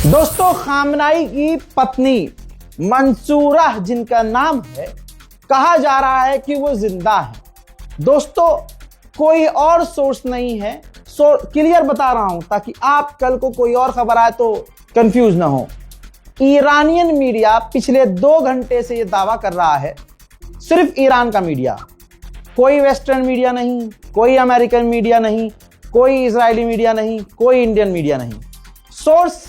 दोस्तों, खामनाई की पत्नी मंसूरा जिनका नाम है, कहा जा रहा है कि वो जिंदा है। दोस्तों, कोई और सोर्स नहीं है, क्लियर बता रहा हूं ताकि आप कल को कोई और खबर आए तो कंफ्यूज ना हो। ईरानियन मीडिया पिछले 2 घंटे से ये दावा कर रहा है, सिर्फ ईरान का मीडिया, कोई वेस्टर्न मीडिया नहीं, कोई अमेरिकन मीडिया नहीं, कोई इजरायली मीडिया नहीं, कोई इंडियन मीडिया नहीं। सोर्स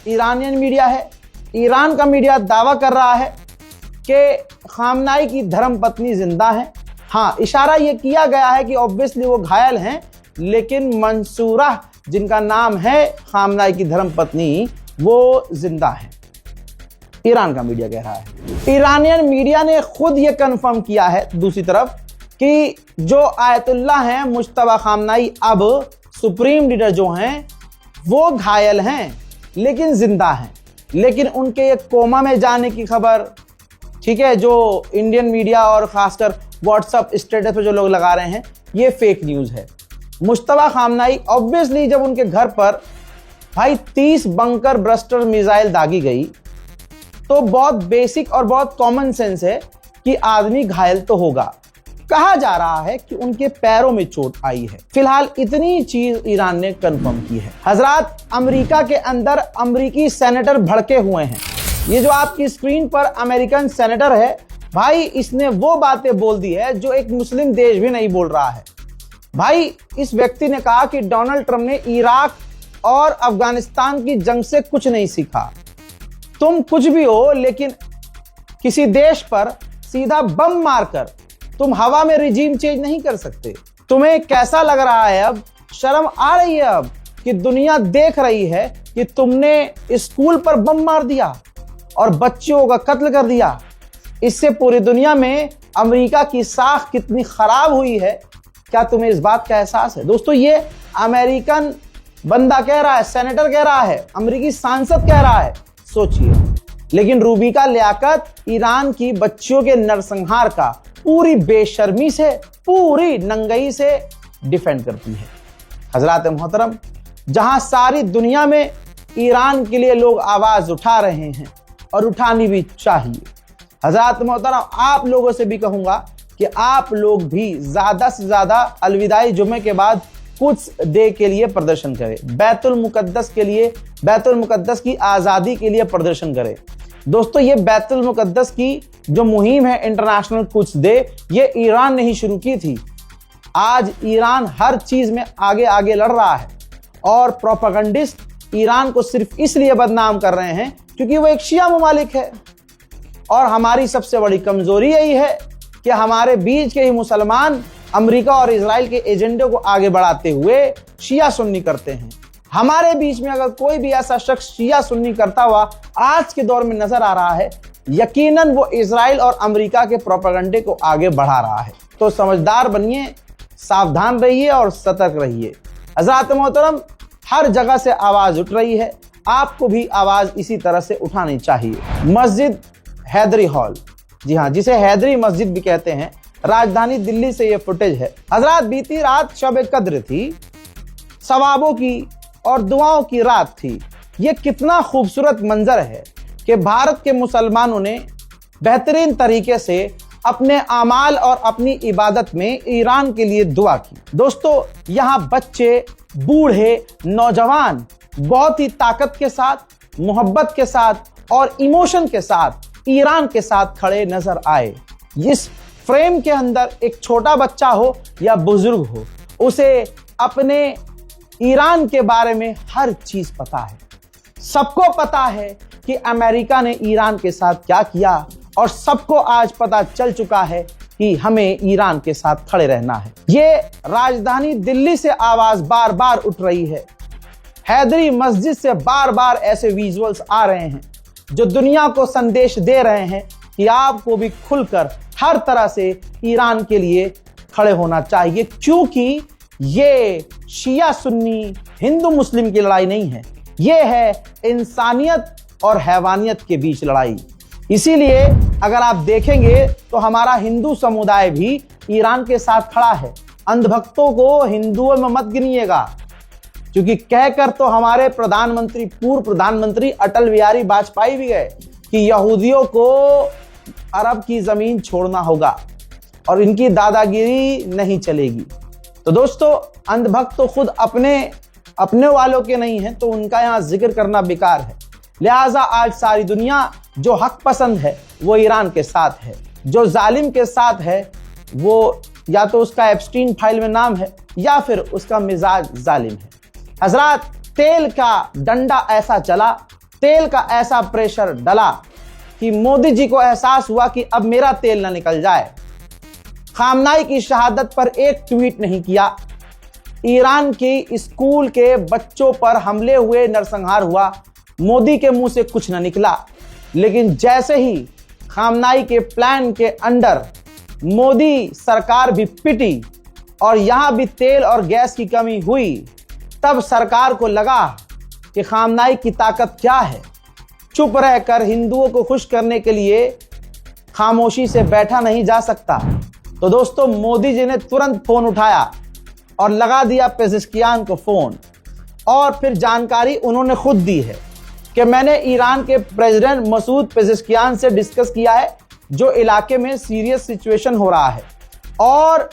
ईरानियन मीडिया है। ईरान का मीडिया दावा कर रहा है कि खामनाई की धर्मपत्नी जिंदा है। हाँ, इशारा यह किया गया है कि ऑब्वियसली वो घायल हैं, लेकिन मंसूरा जिनका नाम है खामनाई की धर्मपत्नी, वो जिंदा है। ईरान का मीडिया कह रहा है। ईरानियन मीडिया ने खुद ये कंफर्म किया है दूसरी तरफ कि जो आयतुल्लाह हैं मुज्तबा खामनाई, अब सुप्रीम लीडर जो हैं, वो घायल हैं लेकिन जिंदा हैं। लेकिन उनके एक कोमा में जाने की खबर, ठीक है, जो इंडियन मीडिया और खासकर व्हाट्सएप स्टेटस पे जो लोग लगा रहे हैं, ये फेक न्यूज है। मुज्तबा खामनाई ऑब्वियसली जब उनके घर पर भाई 30 बंकर ब्रस्टर मिसाइल दागी गई, तो बहुत बेसिक और बहुत कॉमन सेंस है कि आदमी घायल तो होगा। कहा जा रहा है कि उनके पैरों में चोट आई है। फिलहाल इतनी चीज ईरान ने कंफर्म की है। हजरात, अमेरिका के अंदर अमेरिकी सेनेटर भड़के हुए हैं। ये जो आपकी स्क्रीन पर अमेरिकन सेनेटर है, भाई इसने वो बातें बोल दी है जो एक मुस्लिम देश भी नहीं बोल रहा है। भाई इस व्यक्ति ने कहा कि डोनाल्ड ट्रंप ने इराक और अफगानिस्तान की जंग से कुछ नहीं सीखा। तुम कुछ भी हो, लेकिन किसी देश पर सीधा बम मारकर तुम हवा में रिजीम चेंज नहीं कर सकते। तुम्हें कैसा लग रहा है? अब शर्म आ रही है अब कि दुनिया देख रही है कि तुमने स्कूल पर बम मार दिया और बच्चों का कत्ल कर दिया। इससे पूरी दुनिया में अमेरिका की साख कितनी खराब हुई है, क्या तुम्हें इस बात का एहसास है? दोस्तों, ये अमेरिकन बंदा कह रहा है, सेनेटर कह रहा है, अमेरिकी सांसद कह रहा है, सोचिए। लेकिन रूबिका लियाकत ईरान की बच्चियों के नरसंहार का पूरी बेशर्मी से, पूरी नंगई से डिफेंड करती है। हजरात मोहतरम, जहां सारी दुनिया में ईरान के लिए लोग आवाज उठा रहे हैं और उठानी भी चाहिए। हजरात मोहतरम, आप लोगों से भी कहूंगा कि आप लोग भी ज्यादा से ज्यादा अलविदाई जुमे के बाद कुछ डे के लिए प्रदर्शन करें, बैतुल मुकद्दस के लिए, बैतुल मुकद्दस की आजादी के लिए प्रदर्शन करें। दोस्तों, ये बैतुल मुकद्दस की जो मुहिम है इंटरनेशनल कुछ डे, ये ईरान ने ही शुरू की थी। आज ईरान हर चीज में आगे आगे लड़ रहा है और प्रोपेगेंडिस्ट ईरान को सिर्फ इसलिए बदनाम कर रहे हैं क्योंकि वो एक शिया मुमालिक है। और हमारी सबसे बड़ी कमजोरी यही है कि हमारे बीच के ही मुसलमान अमेरिका और इजराइल के एजेंडे को आगे बढ़ाते हुए शिया सुन्नी करते हैं। हमारे बीच में अगर कोई भी ऐसा शख्स शिया सुन्नी करता हुआ आज के दौर में नजर आ रहा है, यकीनन वो इजराइल और अमेरिका के प्रोपेगेंडे को आगे बढ़ा रहा है। तो समझदार बनिए, सावधान रहिए और सतर्क रहिए। हज़रात मोहतरम, हर जगह से आवाज उठ रही है, आपको भी आवाज इसी तरह से उठानी चाहिए। मस्जिद हैदरी हॉल, जी हाँ, जिसे हैदरी मस्जिद भी कहते हैं, राजधानी दिल्ली से यह फुटेज है। हजरात, बीती रात शब कद्र थी, सवाबों की और दुआओं की रात थी। यह कितना खूबसूरत मंजर है कि भारत के मुसलमानों ने बेहतरीन तरीके से अपने आमाल और अपनी इबादत में ईरान के लिए दुआ की। दोस्तों, यहाँ बच्चे, बूढ़े, नौजवान बहुत ही ताकत के साथ, मोहब्बत के साथ और इमोशन के साथ ईरान के साथ खड़े नजर आए। इस फ्रेम के अंदर एक छोटा बच्चा हो या बुजुर्ग हो, उसे अपने ईरान के बारे में हर चीज पता है। सबको पता है कि अमेरिका ने ईरान के साथ क्या किया और सबको आज पता चल चुका है कि हमें ईरान के साथ खड़े रहना है। ये राजधानी दिल्ली से आवाज बार बार उठ रही है। हैदरी मस्जिद से बार बार ऐसे विजुअल्स आ रहे हैं जो दुनिया को संदेश दे रहे हैं कि आपको भी खुलकर हर तरह से ईरान के लिए खड़े होना चाहिए, क्योंकि ये शिया सुन्नी, हिंदू मुस्लिम की लड़ाई नहीं है, ये है इंसानियत और हैवानियत के बीच लड़ाई। इसीलिए अगर आप देखेंगे तो हमारा हिंदू समुदाय भी ईरान के साथ खड़ा है। अंधभक्तों को हिंदुओं में मत गिनिएगा, क्योंकि कहकर तो हमारे प्रधानमंत्री, पूर्व प्रधानमंत्री अटल बिहारी वाजपेयी भी गए कि यहूदियों को अरब की जमीन छोड़ना होगा और इनकी दादागिरी नहीं चलेगी। तो दोस्तों, अंधभक्त तो खुद अपने वालों के नहीं हैं, तो उनका यहां जिक्र करना बेकार है। लिहाजा आज सारी दुनिया जो हक पसंद है वो ईरान के साथ है, जो जालिम के साथ है वो या तो उसका एप्स्टीन फाइल में नाम है या फिर उसका मिजाज जालिम है। हजरात, तेल का डंडा ऐसा चला, तेल का ऐसा प्रेशर डला कि मोदी जी को एहसास हुआ कि अब मेरा तेल ना निकल जाए। खामनाई की शहादत पर एक ट्वीट नहीं किया, ईरान की स्कूल के बच्चों पर हमले हुए, नरसंहार हुआ, मोदी के मुंह से कुछ न निकला। लेकिन जैसे ही खामनाई के प्लान के अंडर मोदी सरकार भी पिटी और यहां भी तेल और गैस की कमी हुई, तब सरकार को लगा कि खामनाई की ताकत क्या है। चुप रहकर हिंदुओं को खुश करने के लिए खामोशी से बैठा नहीं जा सकता। तो दोस्तों, मोदी जी ने तुरंत फोन उठाया और लगा दिया पेजेश्कियान को फोन, और फिर जानकारी उन्होंने खुद दी है कि मैंने ईरान के प्रेसिडेंट मसूद पेजेश्कियान से डिस्कस किया है, जो इलाके में सीरियस सिचुएशन हो रहा है, और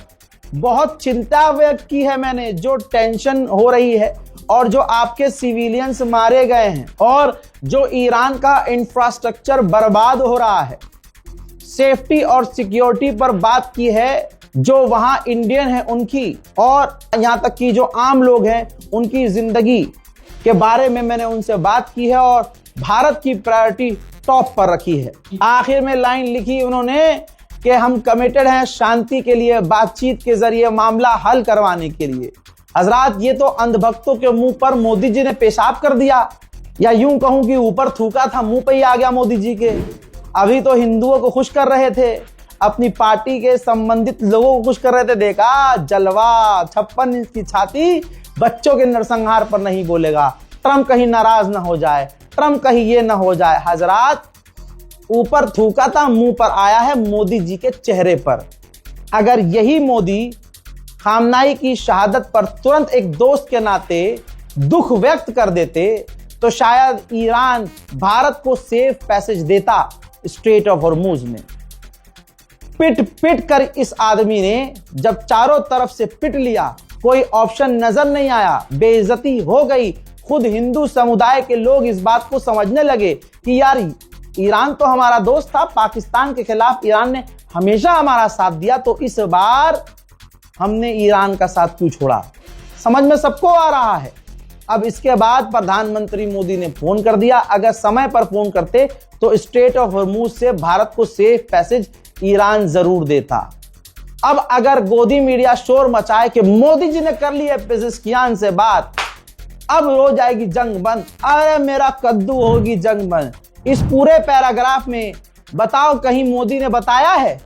बहुत चिंता व्यक्त की है मैंने, जो टेंशन हो रही है और जो आपके सिविलियंस मारे गए हैं और जो ईरान का इंफ्रास्ट्रक्चर बर्बाद हो रहा है। सेफ्टी और सिक्योरिटी पर बात की है, जो वहां इंडियन है उनकी, और यहां तक कि जो आम लोग हैं उनकी जिंदगी के बारे में मैंने उनसे बात की है और भारत की प्रायोरिटी टॉप पर रखी है। आखिर में लाइन लिखी उन्होंने कि हम कमिटेड हैं शांति के लिए, बातचीत के जरिए मामला हल करवाने के लिए। हजरात, ये तो अंधभक्तों के मुंह पर मोदी जी ने पेशाब कर दिया, या यूं कहूं कि ऊपर थूका था, मुंह पे ही आ गया मोदी जी के। अभी तो हिंदुओं को खुश कर रहे थे, अपनी पार्टी के संबंधित लोगों को खुश कर रहे थे। देखा जलवा, 56 इंच की छाती, बच्चों के नरसंहार पर नहीं बोलेगा, ट्रम्प कहीं नाराज ना हो जाए, ट्रम्प कहीं ये ना हो जाए। हजरात, ऊपर थूका था, मुंह पर आया है मोदी जी के चेहरे पर। अगर यही मोदी खामनाई की शहादत पर तुरंत एक दोस्त के नाते दुख व्यक्त कर देते, तो शायद ईरान भारत को सेफ पैसेज देता स्ट्रेट ऑफ हॉर्मुज में। पिट पिट कर इस आदमी ने जब चारों तरफ से पिट लिया, कोई ऑप्शन नजर नहीं आया, बेइज्जती हो गई। खुद हिंदू समुदाय के लोग इस बात को समझने लगे कि यार, ईरान तो हमारा दोस्त था, पाकिस्तान के खिलाफ ईरान ने हमेशा हमारा साथ दिया, तो इस बार हमने ईरान का साथ क्यों छोड़ा। समझ में सबको आ रहा है। अब इसके बाद प्रधानमंत्री मोदी ने फोन कर दिया। अगर समय पर फोन करते तो स्ट्रेट ऑफ हॉर्मुज से भारत को सेफ पैसेज ईरान जरूर देता। अब अगर गोदी मीडिया शोर मचाए कि मोदी जी ने कर ली है पेजेश्कियान से बात, अब हो जाएगी जंग बंद, अरे मेरा कद्दू होगी जंग बंद। इस पूरे पैराग्राफ में बताओ कहीं मोदी ने बताया है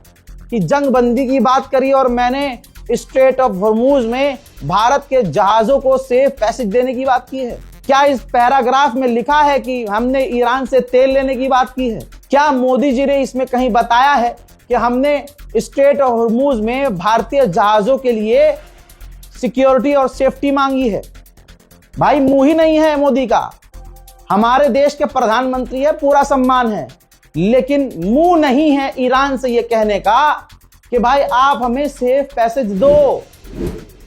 कि जंग बंदी की बात करी और मैंने स्ट्रेट ऑफ हॉर्मुज में भारत के जहाजों को सेफ पैसेज देने की बात की है? क्या इस पैराग्राफ में लिखा है कि हमने ईरान से तेल लेने की बात की है? क्या मोदी जी ने इसमें कहीं बताया है कि हमने स्ट्रेट ऑफ हॉर्मुज में भारतीय जहाजों के लिए सिक्योरिटी और सेफ्टी मांगी है? भाई, मुंह ही नहीं है मोदी का। हमारे देश के प्रधानमंत्री है, पूरा सम्मान है, लेकिन मुंह नहीं है ईरान से ये कहने का कि भाई आप हमें सेफ पैसेज दो।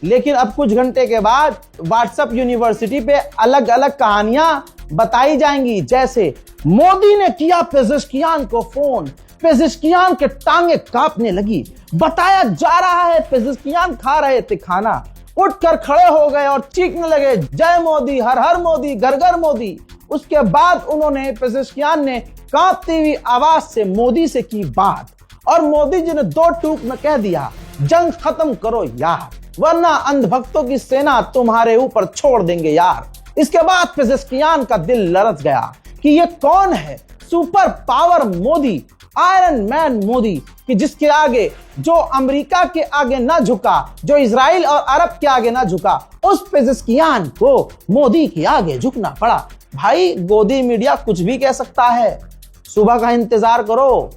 लेकिन अब कुछ घंटे के बाद व्हाट्सएप यूनिवर्सिटी पे अलग अलग कहानियां बताई जाएंगी, जैसे मोदी ने किया पेजेश्कियान को फोन, पेजेश्कियान के टांगे कांपने लगी, बताया जा रहा है पेजेश्कियान खा रहे थे खाना, उठकर खड़े हो गए और चीखने लगे जय मोदी, हर हर मोदी, घर घर मोदी। उसके बाद उन्होंने, पेजेश्कियान ने कांपती हुई आवाज से मोदी से की बात, और मोदी जी ने दो टूक में कह दिया जंग खत्म करो यार, वरना अंधभक्तों की सेना तुम्हारे ऊपर छोड़ देंगे यार। इसके बाद पेजेश्कियान का दिल लरज गया कि ये कौन है, super power Modi, iron man Modi, कि जिसके आगे, जो अमेरिका के आगे ना झुका, जो इजराइल और अरब के आगे ना झुका, उस पेजेश्कियान को मोदी के आगे झुकना पड़ा। भाई, गोदी मीडिया कुछ भी कह सकता है, सुबह का इंतजार करो।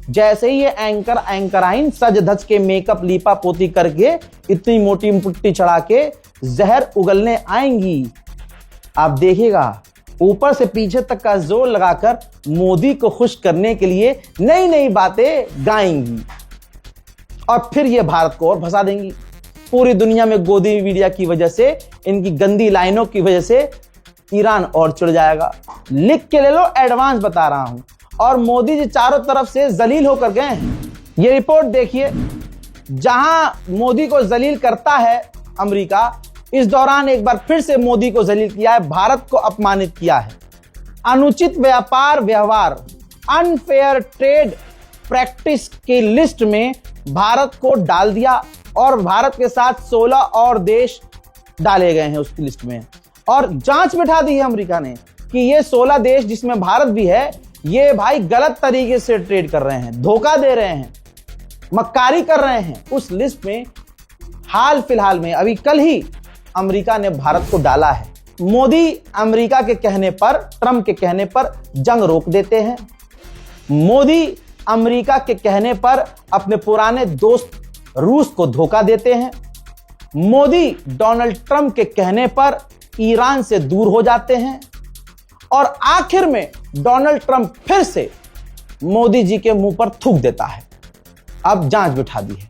जैसे ही ये एंकराइन सज धज के मेकअप लीपा पोती करके इतनी मोटी पुट्टी चढ़ा के जहर उगलने आएंगी, आप देखिएगा ऊपर से पीछे तक का जोर लगाकर मोदी को खुश करने के लिए नई नई बातें गाएंगी और फिर ये भारत को और फंसा देंगी। पूरी दुनिया में गोदी मीडिया की वजह से, इनकी गंदी लाइनों की वजह से ईरान और चिढ़ जाएगा। लिख के ले लो, एडवांस बता रहा हूं। और मोदी जी चारों तरफ से जलील होकर गए हैं। ये रिपोर्ट देखिए, जहां मोदी को जलील करता है अमेरिका, इस दौरान एक बार फिर से मोदी को जलील किया है, भारत को अपमानित किया है। अनुचित व्यापार व्यवहार, अनफेयर ट्रेड प्रैक्टिस की लिस्ट में भारत को डाल दिया और भारत के साथ 16 और देश डाले गए हैं उसकी लिस्ट में। और जांच बिठा दी है अमेरिका ने कि ये 16 देश जिसमें भारत भी है, ये भाई गलत तरीके से ट्रेड कर रहे हैं, धोखा दे रहे हैं, मक्कारी कर रहे हैं। उस लिस्ट में हाल फिलहाल में अभी कल ही अमेरिका ने भारत को डाला है। मोदी अमेरिका के कहने पर, ट्रंप के कहने पर जंग रोक देते हैं। मोदी अमेरिका के कहने पर अपने पुराने दोस्त रूस को धोखा देते हैं। मोदी डोनाल्ड ट्रंप के कहने पर ईरान से दूर हो जाते हैं। और आखिर में डोनाल्ड ट्रंप फिर से मोदी जी के मुंह पर थूक देता है। अब जांच बिठा दी है।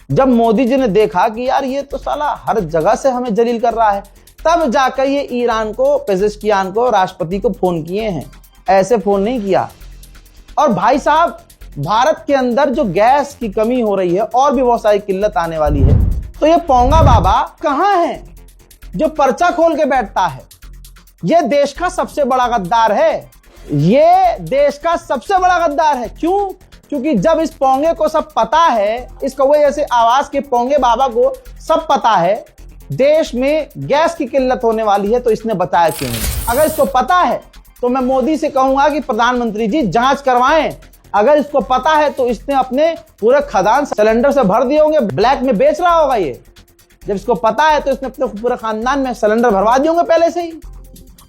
जब मोदी जी ने देखा कि यार ये तो साला हर जगह से हमें जलील कर रहा है, तब जाकर ये ईरान को, पेजेश्कियान को, राष्ट्रपति को फोन किए हैं। ऐसे फोन नहीं किया। और भाई साहब, भारत के अंदर जो गैस की कमी हो रही है और भी बहुत सारी किल्लत आने वाली है, तो ये पोंगा बाबा कहां है जो पर्चा खोल के बैठता है? ये देश का सबसे बड़ा गद्दार है। ये देश का सबसे बड़ा गद्दार है। क्यों? क्योंकि जब इस पोंगे को सब पता है, इस कौवे जैसे आवाज के पोंगे बाबा को सब पता है देश में गैस की किल्लत होने वाली है, तो इसने बताया क्यों नहीं? अगर इसको पता है तो मैं मोदी से कहूंगा कि प्रधानमंत्री जी जांच करवाएं। अगर इसको पता है तो इसने अपने पूरे खदान सिलेंडर से भर दिए होंगे, ब्लैक में बेच रहा होगा ये। जब इसको पता है तो इसने अपने पूरे खानदान में सिलेंडर भरवा दिए होंगे पहले से ही।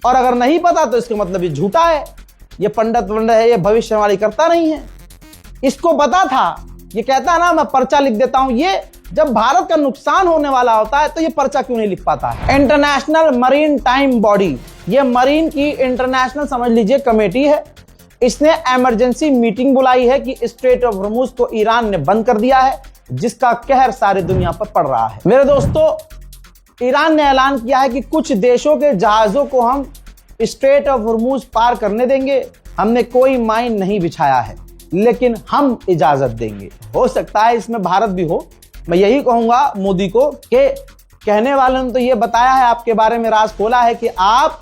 और अगर नहीं पता तो इसका मतलब ये झूठा है, ये पंडित है, ये भविष्यवाणी करता नहीं है। इसको पता था, ये कहता है ना मैं पर्चा लिख देता हूं। ये जब भारत का नुकसान होने वाला होता है तो ये पर्चा क्यों नहीं लिख पाता है? इंटरनेशनल मरीन टाइम बॉडी, ये मरीन की इंटरनेशनल समझ लीजिए कमेटी है। इसने इमरजेंसी मीटिंग बुलाई है कि स्ट्रेट ऑफ हॉर्मुज को ईरान ने बंद कर दिया है, जिसका कहर सारी दुनिया पर पड़ रहा है। मेरे दोस्तों, ईरान ने ऐलान किया है कि कुछ देशों के जहाजों को हम स्ट्रेट ऑफ हॉर्मुज पार करने देंगे। हमने कोई माइन नहीं बिछाया है, लेकिन हम इजाजत देंगे। हो सकता है इसमें भारत भी हो। मैं यही कहूंगा मोदी को कि कहने वालों ने तो ये बताया है, आपके बारे में राज खोला है कि आप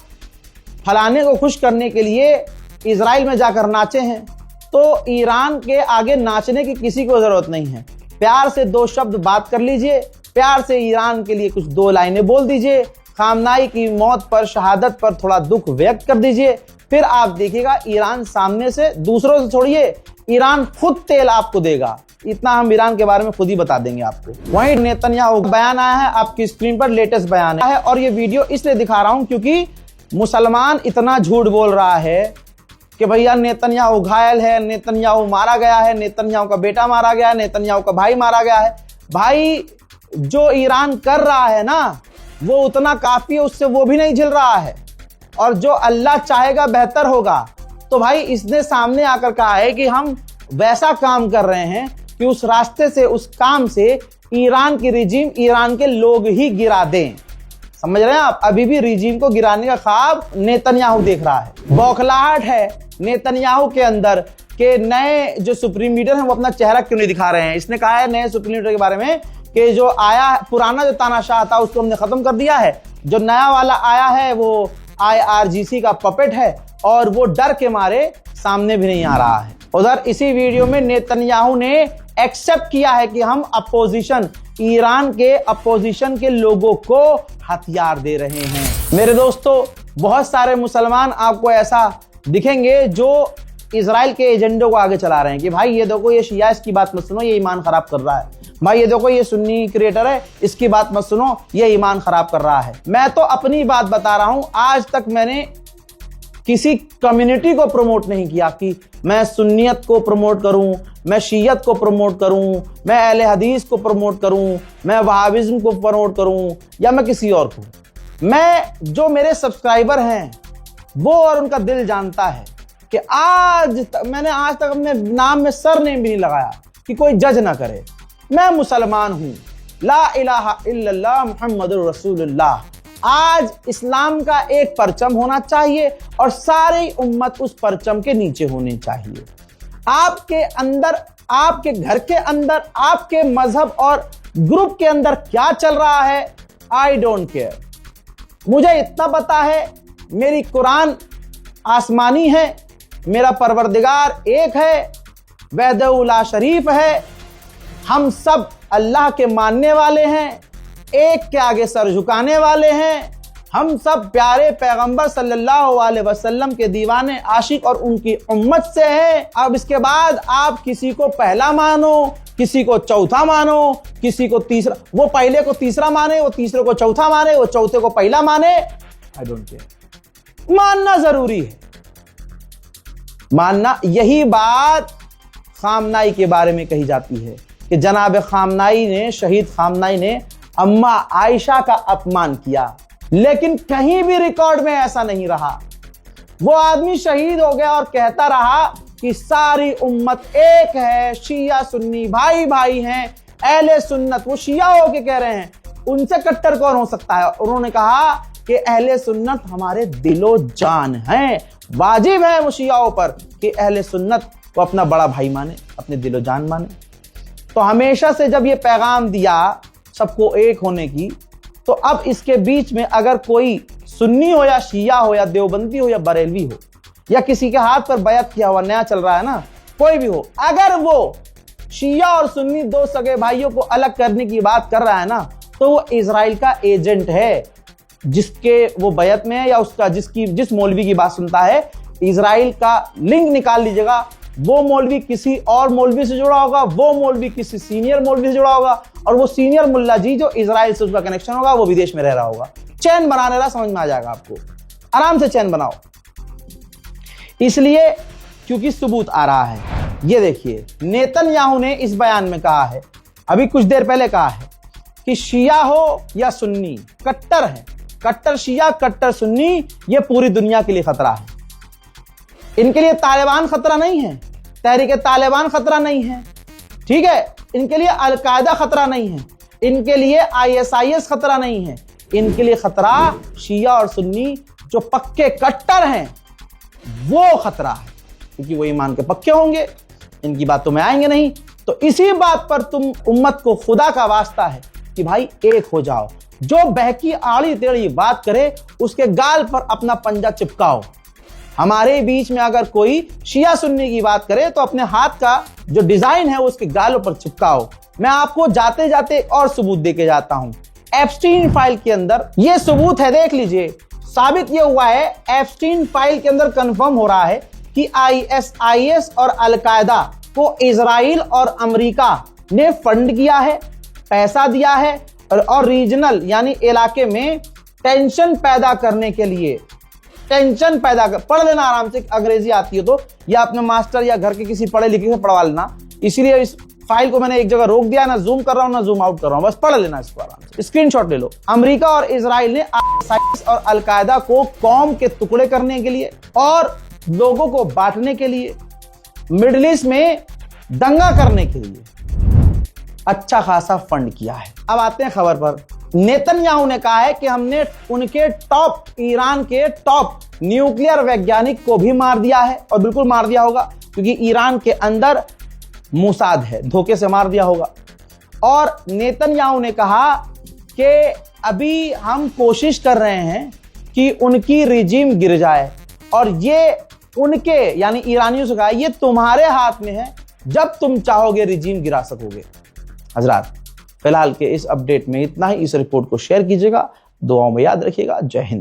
फलाने को खुश करने के लिए इजराइल में जाकर नाचे हैं। तो ईरान के आगे नाचने की किसी को जरूरत नहीं है। प्यार से 2 शब्द बात कर लीजिए, प्यार से ईरान के लिए कुछ 2 लाइनें बोल दीजिए, खामनाई की मौत पर, शहादत पर थोड़ा दुख व्यक्त कर दीजिए। फिर आप देखिएगा ईरान सामने से, दूसरों से छोड़िए, ईरान खुद तेल आपको देगा। इतना हम ईरान के बारे में खुद ही बता देंगे आपको। वहीं नेतन्याहू बयान आया है, आपकी स्क्रीन पर लेटेस्ट बयान है। और ये वीडियो इसलिए दिखा रहा हूं क्योंकि मुसलमान इतना झूठ बोल रहा है कि भैया नेतन्याहू घायल है, नेतन्याहू मारा गया है, नेतन्याहू का बेटा मारा गया है, नेतन्याहू का भाई मारा गया है। भाई, जो ईरान कर रहा है ना, वो उतना काफी है, उससे वो भी नहीं झेल रहा है। और जो अल्लाह चाहेगा बेहतर होगा। तो भाई, इसने सामने आकर कहा है कि हम वैसा काम कर रहे हैं कि उस रास्ते से, उस काम से ईरान की रिजीम, ईरान के लोग ही गिरा दें। समझ रहे हैं आप? अभी भी रिजीम को गिराने का ख्वाब नेतन्याहू देख रहा है। बौखलाहट है नेतन्याहू के अंदर कि नए जो सुप्रीम लीडर हैं वो अपना चेहरा क्यों नहीं दिखा रहे हैं। इसने कहा है नए सुप्रीम लीडर के बारे में कि जो आया, पुराना जो तानाशाह था उसको हमने खत्म कर दिया है, जो नया वाला आया है वो IRGC का पपेट है और वो डर के मारे सामने भी नहीं आ रहा है। उधर इसी वीडियो में नेतन्याहू ने एक्सेप्ट किया है कि हम अपोजिशन, ईरान के अपोजिशन के लोगों को हथियार दे रहे हैं। मेरे दोस्तों, बहुत सारे मुसलमान आपको ऐसा दिखेंगे जो इजराइल के एजेंडों को आगे चला रहे हैं कि भाई ये देखो, ये शिया, इसकी बात मत सुनो, ये ईमान खराब कर रहा है। भाई ये देखो, ये सुन्नी क्रिएटर है, इसकी बात मत सुनो, ये ईमान खराब कर रहा है। मैं तो अपनी बात बता रहा हूं। आज तक मैंने किसी कम्युनिटी को प्रमोट नहीं किया कि मैं सुन्नियत को प्रमोट करूं, मैं शियत को प्रमोट करूं, मैं अहले हदीस को प्रमोट करूं, मैं वहाबिज्म को प्रमोट करूं या मैं किसी और को। मैं जो मेरे सब्सक्राइबर हैं वो और उनका दिल जानता है कि मैंने आज तक अपने नाम में सरनेम भी नहीं लगाया कि कोई जज ना करे। मैं मुसलमान हूं, ला इलाहा इल्लल्लाह मुहम्मदुर रसूलुल्लाह। आज इस्लाम का एक परचम होना चाहिए और सारी उम्मत उस परचम के नीचे होनी चाहिए। आपके अंदर, आपके घर के अंदर, आपके मजहब और ग्रुप के अंदर क्या चल रहा है, आई डोंट केयर। मुझे इतना पता है, मेरी कुरान आसमानी है, मेरा परवरदिगार एक है, वहदहुल्ला शरीफ है, हम सब अल्लाह के मानने वाले हैं, एक के आगे सर झुकाने वाले हैं, हम सब प्यारे पैगंबर सल्लल्लाहु अलैहि वसल्लम के दीवाने आशिक और उनकी उम्मत से हैं। अब इसके बाद आप किसी को पहला मानो, किसी को चौथा मानो, किसी को तीसरा, वो पहले को तीसरा माने, वो तीसरे को चौथा माने, वो चौथे को पहला माने, आई डोंट केयर। मानना जरूरी है, मानना। यही बात खामनाई के बारे में कही जाती है कि जनाब खामनाई ने, शहीद खामनाई ने अम्मा आयशा का अपमान किया, लेकिन कहीं भी रिकॉर्ड में ऐसा नहीं रहा। वो आदमी शहीद हो गया और कहता रहा कि सारी उम्मत एक है, शिया सुन्नी भाई भाई हैं, अहले सुन्नत। वो शिया होके कह रहे हैं, उनसे कट्टर कौन हो सकता है। उन्होंने कहा कि अहले सुन्नत हमारे दिलो जान हैं, वाजिब है वो शियाओं पर कि अहले सुन्नत को अपना बड़ा भाई माने, अपने दिलो जान माने। तो हमेशा से जब ये पैगाम दिया सबको एक होने की, तो अब इसके बीच में अगर कोई सुन्नी हो या शिया हो या देवबंदी हो या बरेलवी हो या किसी के हाथ पर बैत किया हुआ नया चल रहा है ना, कोई भी हो, अगर वो शिया और सुन्नी दो सगे भाइयों को अलग करने की बात कर रहा है ना, तो वो इजराइल का एजेंट है, जिसके वो बैत में है या उसका जिस मौलवी की बात सुनता है। इजराइल का लिंक निकाल लीजिएगा, वो मौलवी किसी और मौलवी से जुड़ा होगा, वो मौलवी किसी सीनियर मौलवी से जुड़ा होगा, और वो सीनियर मुल्ला जी जो इजराइल से उसका कनेक्शन होगा वो विदेश में रह रहा होगा। चैन बनाने रहा, समझ में आ जाएगा आपको, आराम से चैन बनाओ। इसलिए क्योंकि सबूत आ रहा है। ये देखिए, नेतन्याहू ने इस बयान में कहा है, अभी कुछ देर पहले कहा है कि शिया हो या सुन्नी, कट्टर है, कट्टर शिया कट्टर सुन्नी, ये पूरी दुनिया के लिए खतरा है। इनके लिए तालिबान खतरा नहीं है, तहरीक तालिबान खतरा नहीं है, ठीक है, इनके लिए अलकायदा खतरा नहीं है, इनके लिए ISIS खतरा नहीं है, इनके लिए खतरा शिया और सुन्नी जो पक्के कट्टर हैं वो खतरा है, क्योंकि वो ईमान के पक्के होंगे, इनकी बातों में आएंगे नहीं। तो इसी बात पर तुम उम्मत को खुदा का वास्ता है कि भाई एक हो जाओ, जो बहकी आड़ी टेढ़ी बात करे उसके गाल पर अपना पंजा चिपकाओ। हमारे बीच में अगर कोई शिया सुन्नी की बात करे तो अपने हाथ का जो डिजाइन है उसके गालों पर चिपकाओ। मैं आपको जाते जाते और सबूत देके जाता हूं। एप्स्टीन फाइल के अंदर ये सबूत है, देख लीजिए। साबित ये हुआ है, एप्स्टीन फाइल के अंदर कंफर्म हो रहा है कि ISIS और अलकायदा को इजराइल और अमेरिका ने फंड किया है, पैसा दिया है, और रीजनल यानी इलाके में टेंशन पैदा करने के लिए, टेंशन पैदा कर, पढ़ लेना आराम से, अंग्रेजी आती हो तो, या अपने मास्टर या घर के किसी पढ़े लिखे से पढ़वा लेना। इसीलिए इस फाइल को मैंने एक जगह रोक दिया, ना जूम कर रहा हूं ना जूम आउट कर रहा हूं, बस पढ़ लेना इसको आराम से, स्क्रीनशॉट ले लो। अमेरिका और इजराइल ने ISIS और अलकायदा को कौम के टुकड़े करने के लिए और लोगों को बांटने के लिए, मिडिल ईस्ट में दंगा करने के लिए अच्छा खासा फंड किया है। अब आते हैं खबर पर। नेतन्याहू ने कहा है कि हमने उनके टॉप, ईरान के टॉप न्यूक्लियर वैज्ञानिक को भी मार दिया है, और बिल्कुल मार दिया होगा क्योंकि ईरान के अंदर मोसाद है, धोखे से मार दिया होगा। और नेतन्याहू ने कहा कि अभी हम कोशिश कर रहे हैं कि उनकी रिजीम गिर जाए, और ये उनके यानी ईरानियों से कहा ये तुम्हारे हाथ में है, जब तुम चाहोगे रिजीम गिरा सकोगे। हजरात, फिलहाल के इस अपडेट में इतना ही। इस रिपोर्ट को शेयर कीजिएगा, दुआओं में याद रखिएगा। जय हिंद।